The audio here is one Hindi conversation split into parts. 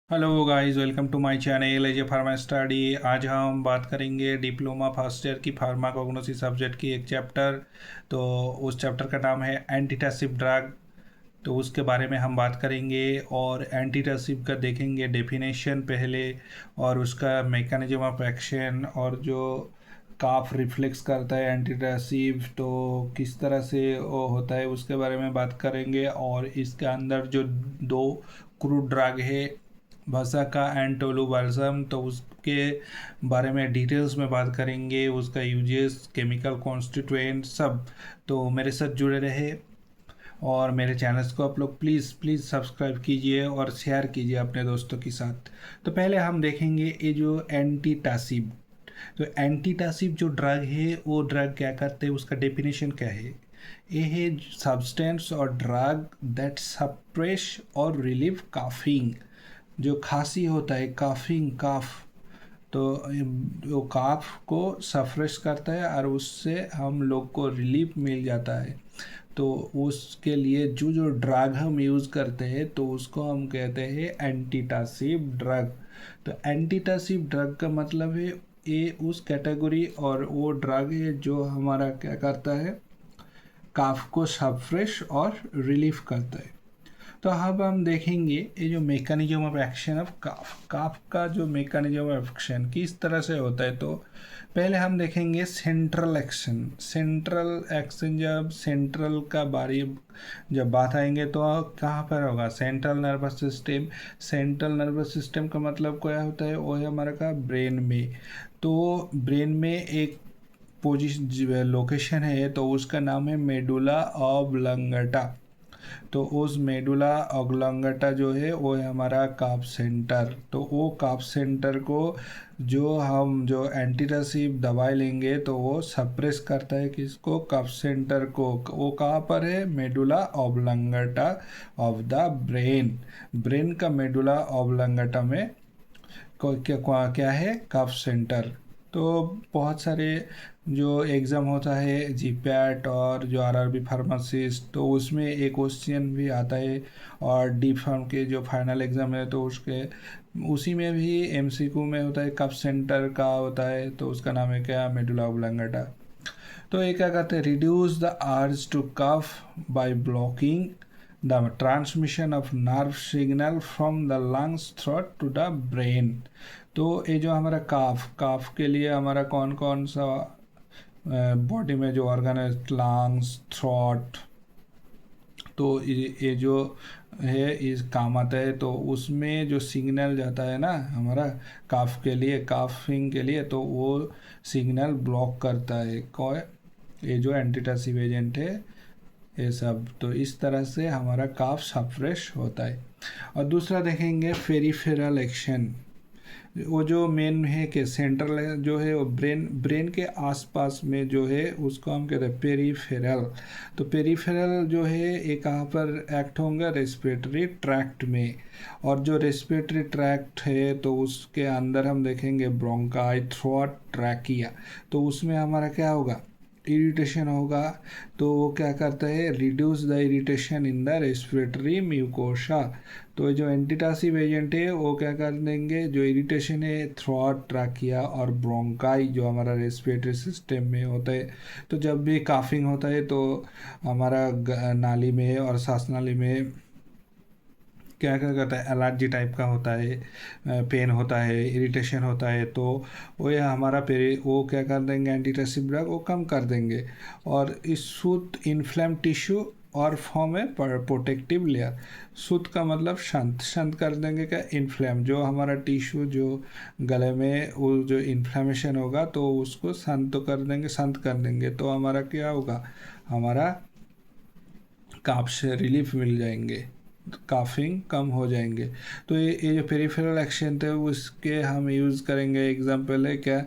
Hello guys, welcome to my channel AJ pharma study. आज हम बात करेंगे डिप्लोमा फर्स्ट ईयर की फार्माकोग्नोसी सब्जेक्ट की एक चैप्टर। तो उस चैप्टर का नाम है एंटीटसिव ड्रग। तो उसके बारे में हम बात करेंगे और एंटीटसिव का देखेंगे डेफिनेशन पहले, और उसका मैकेनिज्म ऑफ एक्शन, और जो काफ रिफ्लेक्स करता है एंटीटसिव तो किस तरह से वो होता है उसके बारे में बात करेंगे। और इसके अंदर जो दो क्रूड ड्रग है, वसाका एंड टोलूबाल्सम, तो उसके बारे में डिटेल्स में बात करेंगे, उसका यूजेस, केमिकल कॉन्स्टिट्यूएंट सब। तो मेरे साथ जुड़े रहे और मेरे चैनल्स को आप लोग प्लीज़ प्लीज़ सब्सक्राइब कीजिए और शेयर कीजिए अपने दोस्तों के साथ। तो पहले हम देखेंगे ये जो एंटीटासिव। तो एंटीटासिव जो ड्रग है वो ड्रग क्या करते हैं, उसका डेफिनेशन क्या है। ये है सब्सटेंस और ड्रग दैट सप्रेस और रिलीव काफिंग। जो खांसी होता है, काफिंग, काफ, तो वो काफ को सफ्रेश करता है और उससे हम लोग को रिलीफ मिल जाता है। तो उसके लिए जो जो ड्रग हम यूज़ करते हैं तो उसको हम कहते हैं एंटीटासिव ड्रग। तो एंटीटासिव ड्रग का मतलब है ये उस कैटेगरी और वो ड्रग है जो हमारा क्या करता है, काफ को सफ्रेश और रिलीफ करता है। तो अब हम देखेंगे ये जो मैकेनिज्म ऑफ एक्शन ऑफ काफ, काफ का जो मैकेनिज्म ऑफ एक्शन किस तरह से होता है। तो पहले हम देखेंगे सेंट्रल एक्शन। सेंट्रल एक्शन, जब सेंट्रल का बारी जब बात आएंगे तो कहाँ पर होगा, central nervous system. Central nervous system का मतलब क्या होता है, वो है हमारा का ब्रेन में। तो ब्रेन में एक पोजिशन लोकेशन है तो उसका नाम है मेडुला ऑब्लंगटा। तो उस मेडुला ऑब्लंगटा जो है वो है हमारा काफ सेंटर। तो वो काफ सेंटर को जो एंटीटसिव दवाई लेंगे तो वो सप्रेस करता है, किसको, काफ सेंटर को। वो कहाँ पर है, medulla oblongata of the brain. Brain का मेडुला ऑब्लंगटा में क्या है, काफ सेंटर। तो बहुत सारे जो एग्ज़ाम होता है जीपैट और जो आरआरबी फार्मासिस्ट, तो उसमें एक क्वेश्चन भी आता है। और डी फार्म के जो फाइनल एग्ज़ाम है तो उसके उसी में भी एमसीक्यू में होता है, कफ सेंटर का होता है तो उसका नाम है क्या, मेडुला ऑब्लंगेटा। तो ये क्या करते हैं, reduce the urge to cough by blocking the transmission of nerve signal from the lungs throat to the brain. तो ये जो हमारा काफ, काफ के लिए हमारा कौन कौन सा बॉडी में जो ऑर्गन है, लंग्स, थ्रोट, तो ये जो है इस काम आता है। तो उसमें जो सिग्नल जाता है ना हमारा काफ के लिए, काफिंग के लिए, तो वो सिग्नल ब्लॉक करता है कौन, ये जो एंटीटसिव एजेंट है ये सब। तो इस तरह से हमारा काफ सप्रेस होता है। और दूसरा देखेंगे फेरिफेरल एक्शन। वो जो मेन है कि सेंट्रल जो है वो ब्रेन के आसपास में जो है उसको हम कहते हैं पेरीफेरल। तो पेरीफेरल जो है ये कहाँ पर एक्ट होंगे, रेस्पिरेटरी ट्रैक्ट में। और जो रेस्पिरेटरी ट्रैक्ट है तो उसके अंदर हम देखेंगे ब्रोंकाई, थ्रोट, ट्रैकिया। तो उसमें हमारा क्या होगा, इरिटेशन होगा। तो वो क्या करता है, reduce the irritation in the respiratory mucosa. तो जो एंटीटासिव एजेंट है वो क्या कर देंगे, जो इरिटेशन है थ्रोट, ट्रैकिया और ब्रोंकाई जो हमारा रेस्पिरेटरी सिस्टम में होता है। तो जब भी काफिंग होता है तो हमारा नाली में और सांस नाली में क्या क्या करता है, एलर्जी टाइप का होता है, पेन होता है, इरिटेशन होता है। तो वो ये हमारा पेरी वो क्या कर देंगे, एंटीटसिव ड्रग वो कम कर देंगे। और इस सूत इन्फ्लेम टिश्यू और फॉर्म ए प्रोटेक्टिव लेयर। सूत का मतलब शांत, शांत कर देंगे क्या, इन्फ्लेम जो हमारा टिश्यू जो गले में वो जो इन्फ्लेमेशन होगा तो उसको शांत तो कर देंगे, शांत कर देंगे। तो हमारा क्या होगा, हमारा काफ से रिलीफ मिल जाएंगे, काफिंग कम हो जाएंगे। तो ये जो पेरिफेरल एक्शन थे उसके हम यूज़ करेंगे। एग्जांपल है क्या,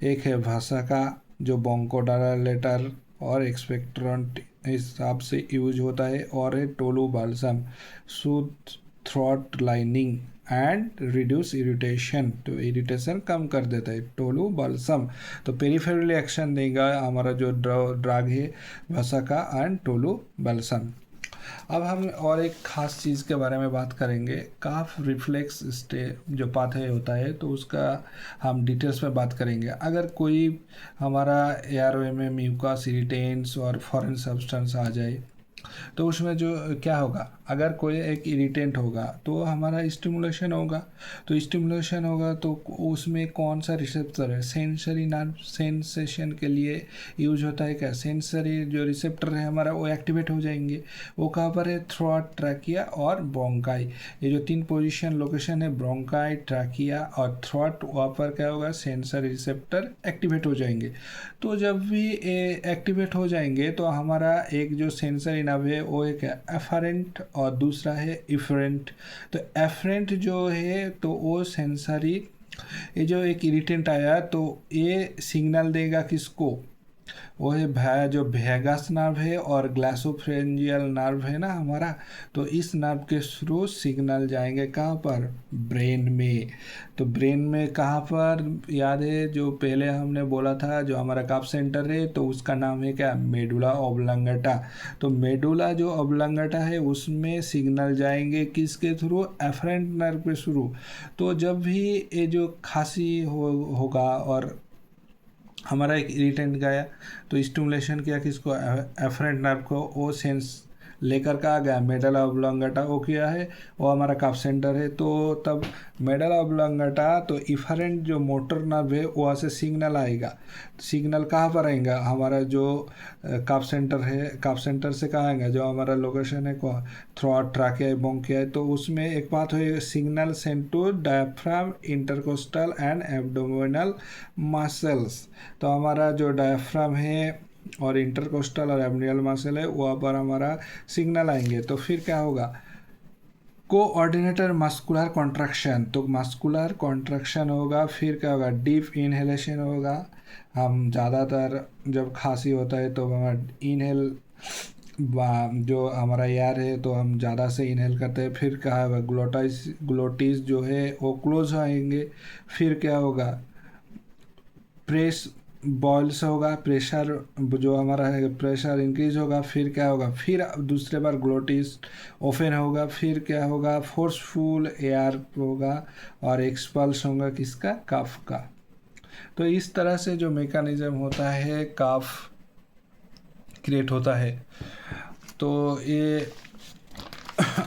एक है भाषा का जो बोंकोडालेटर और एक्सपेक्ट्रेंट हिसाब से यूज होता है, और है tolu balsam, soothe throat lining and reduce irritation, तो इरिटेशन कम कर देता है टोलू बाल्सम। तो पेरिफेरल एक्शन देगा हमारा जो ड्रग है भाषा का एंड टोलू बाल्सम। अब हम और एक ख़ास चीज़ के बारे में बात करेंगे, काफ रिफ्लेक्स स्टे जो पाथवे होता है, तो उसका हम डिटेल्स में बात करेंगे। अगर कोई हमारा एआरओ में म्यूकस इरिटेंट्स और फॉरेन सब्सटेंस आ जाए तो उसमें जो क्या होगा, अगर कोई एक इरिटेंट होगा तो हमारा स्टिमुलेशन होगा, तो स्टिमुलेशन होगा तो उसमें कौन सा रिसेप्टर है, सेंसरी नर्व सेंसेशन के लिए यूज होता है क्या, सेंसरी जो रिसेप्टर है हमारा वो एक्टिवेट हो जाएंगे। वो कहाँ पर है, थ्रोट, ट्रैकिया और ब्रोंकाई, ये जो 3 पोजीशन लोकेशन है, ब्रोंकाई, ट्रैकिया और थ्रोट, वहाँ पर क्या होगा, सेंसरी रिसेप्टर एक्टिवेट हो जाएंगे। तो जब भी एक्टिवेट हो जाएंगे तो हमारा एक जो सेंसरी नर्व है वो एक एफरेंट और दूसरा है इफरेंट। तो एफरेंट जो है तो वो सेंसरी, ये जो एक इरिटेंट आया तो ये सिग्नल देगा किसको, वो है जो वेगस नर्व है और ग्लासोफेरेंजियल नर्व है ना हमारा, तो इस नर्व के थ्रू सिग्नल जाएंगे कहाँ पर, ब्रेन में। तो ब्रेन में कहाँ पर, याद है जो पहले हमने बोला था जो हमारा कफ सेंटर है तो उसका नाम है क्या, मेडुला ऑब्लांगेटा। तो मेडुला जो ऑब्लांगेटा है उसमें सिग्नल जाएंगे किसके थ्रू, एफरेंट नर्व के थ्रू। तो जब भी ये जो खांसी होगा और हमारा एक इरिटेंट गया तो स्टिमुलेशन किया किसको, एफरेंट नर्व को, वो सेंस लेकर का आ गया मेडल ऑब्लांगेटा, वो किया है, वो हमारा कफ सेंटर है। तो तब मेडल ऑब्लांगेटा तो इफरेंट जो मोटर नर्व है वहाँ से सिग्नल आएगा, सिग्नल कहाँ पर आएगा, हमारा जो कफ सेंटर है, कफ सेंटर से कहाँ आएगा, जो हमारा लोकेशन है थ्रोट, ट्रैकिया, ब्रोंकिया है, तो उसमें एक बात है, signal send to diaphragm, intercostal and abdominal muscles. तो हमारा जो डायफ्राम है और इंटरकोस्टल और एब्डोमिनल मसल है वहाँ पर हमारा सिग्नल आएंगे। तो फिर क्या होगा, कोऑर्डिनेटर मस्कुलर कॉन्ट्रैक्शन, तो मस्कुलर कॉन्ट्रैक्शन होगा, फिर क्या होगा, डीप इनहेलेशन होगा। हम ज़्यादातर जब खांसी होता है तो हमारा इनहेल जो हमारा एयर है तो हम ज़्यादा से इनहेल करते हैं, फिर क्या होगा, ग्लोटिस जो है वो क्लोज आएंगे। फिर क्या होगा, प्रेस बॉल्स होगा, प्रेशर जो हमारा है प्रेशर इंक्रीज होगा। फिर क्या होगा, फिर दूसरे बार ग्लोटिस ओपन होगा, फिर क्या होगा, फोर्सफुल एयर होगा और एक्सपल्स होगा किसका, कफ का। तो इस तरह से जो मेकानिज़म होता है कफ क्रिएट होता है। तो ये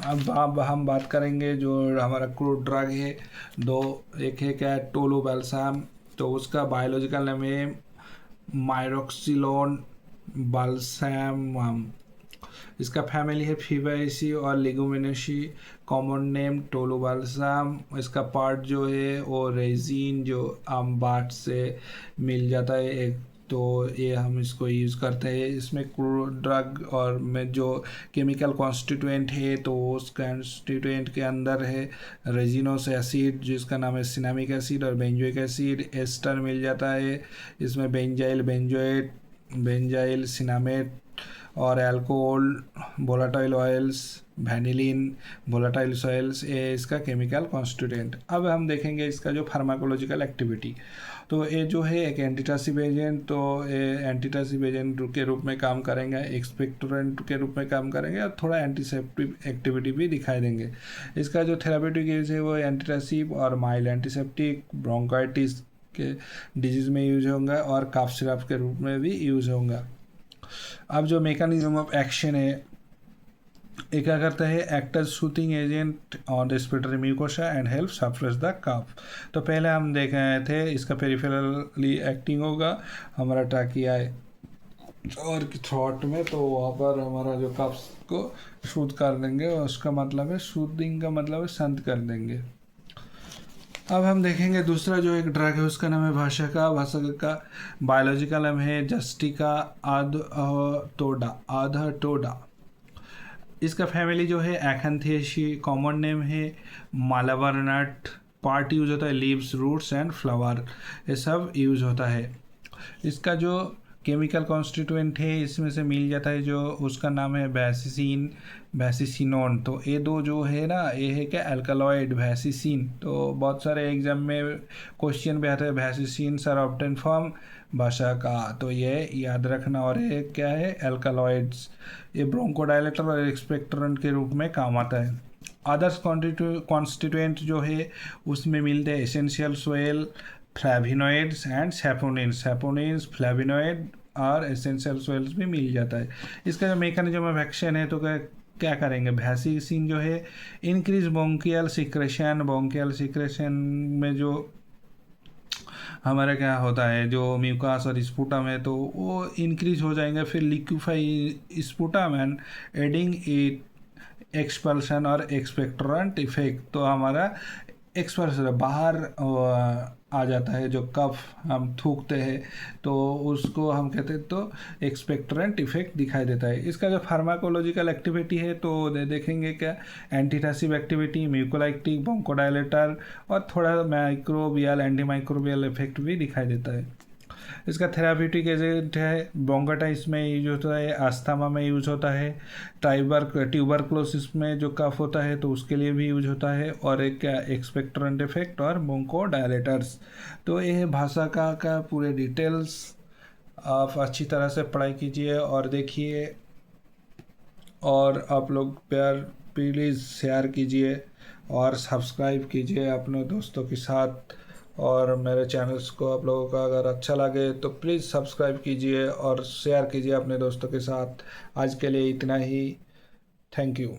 अब हम बात करेंगे जो हमारा क्रूड ड्रग है दो, एक है क्या, टोलोबाल्साम, तो उसका बायोलॉजिकल नेम है मायरोक्सिलोन बाल्सामम। इसका फैमिली है फीबाएसी और लेगुमिनेसी, कॉमन नेम टोलोबाल्साम। इसका पार्ट जो है वो रेजिन जो आम बाट से मिल जाता है एक, तो ये हम इसको यूज़ करते हैं। इसमें क्रूड ड्रग और में जो केमिकल कॉन्स्टिट्यूएंट है तो उस कॉन्स्टिट्यूएंट के अंदर है रेजिनोस एसिड जिसका नाम है सिनामिक एसिड और बेंजोइक एसिड, एस्टर मिल जाता है। इसमें बेंजाइल, बेंजोएट, बेंजाइल, सिनामेट और alcohol, volatile oils, vanillin, volatile soils, ये इसका केमिकल कॉन्स्टिट्यूएंट। अब हम देखेंगे इसका जो फार्माकोलॉजिकल एक्टिविटी। तो ये जो है एक एंटीटसिव एजेंट, तो ये एंटीटसिव एजेंट के रूप में काम करेंगे, एक्सपेक्टोरेंट के रूप में काम करेंगे और थोड़ा एंटीसेप्टिव एक्टिविटी भी दिखाई देंगे। इसका जो थेरापेटिक यूज है वो एंटीटसिव और माइल्ड एंटीसेप्टिक, ब्रोंकाइटिस के डिजीज़ में यूज होंगे और कफ सिरप के रूप में भी यूज होंगे। अब जो मेकानिज्म ऑफ एक्शन है, ये क्या करता है, act as soothing agent on respiratory mucosa and help suppress the cough. तो पहले हम देख रहे थे इसका पेरिफेरली एक्टिंग होगा हमारा ट्रैकिया और थ्रोट में, तो वहाँ पर हमारा जो कफ को शुद्ध कर देंगे, और उसका मतलब है सूथिंग का मतलब है शांत कर देंगे। अब हम देखेंगे दूसरा जो एक ड्रग है उसका नाम है भाषा का बायोलॉजिकल नाम है जस्टिका आधाटोडा। इसका फैमिली जो है एक्थेंशियासी, कॉमन नेम है मालाबार नट, पार्ट यूज होता है लीव्स, रूट्स एंड फ्लावर, ये सब यूज होता है। इसका जो केमिकल कॉन्स्टिट्यूएंट है इसमें से मिल जाता है, जो उसका नाम है वैसिसिन, वैसिसिनोन। तो ये दो जो है ना, ये है क्या, अल्कलॉइड वैसिसिन। तो बहुत सारे एग्जाम में क्वेश्चन भी आते हैं, वैसिसिन आर ऑब्टेन फ्रॉम भाषा का, तो ये याद रखना। और ये क्या है, अल्कलॉइड्स। ये ब्रोंकोडायलेटर और एक्सपेक्टोरेंट के रूप में काम आता है। अदर्स कॉन्स्टिट्यूएंट जो है उसमें मिलते हैं essential oil, flavonoids and saponins. Saponins, flavonoid और एसेंशियल सोयल्स भी मिल जाता है। इसका जो मेकानिज्म ऑफ एक्शन है, तो क्या करेंगे, वैसिसिन जो है increase bronchial secretion. Bronchial secretion में जो हमारा क्या होता है, जो म्यूकास और स्पुटम है, तो वो इंक्रीज हो जाएंगे। फिर liquefy sputum and adding it expulsion और एक्सपेक्टोरेंट इफेक्ट। तो हमारा एक्सपल्शन बाहर आ जाता है, जो कफ हम थूकते हैं तो उसको हम कहते हैं, तो एक्सपेक्टोरेंट इफेक्ट दिखाई देता है। इसका जो फार्माकोलॉजिकल एक्टिविटी है, तो देखेंगे क्या, एंटीटासिव एक्टिविटी, म्यूकोलाइटिक, ब्रोंकोडायलेटर और थोड़ा माइक्रोबियल, एंटी माइक्रोबियल इफेक्ट भी दिखाई देता है। इसका थेराप्यूटिक एजेंट है, ब्रोंकाइटिस में यूज होता है, अस्थमा में यूज होता है, ट्यूबरक्लोसिस में जो कफ होता है तो उसके लिए भी यूज होता है, और एक क्या, एक्सपेक्टोरेंट इफेक्ट और ब्रोंकोडायलेटर्स। तो ये भाषा का पूरे डिटेल्स आप अच्छी तरह से पढ़ाई कीजिए और देखिए, और आप लोग प्लीज़ शेयर कीजिए और सब्सक्राइब कीजिए अपने दोस्तों के साथ। और मेरे चैनल्स को आप लोगों का अगर अच्छा लगे तो प्लीज़ सब्सक्राइब कीजिए और शेयर कीजिए अपने दोस्तों के साथ। आज के लिए इतना ही। Thank you.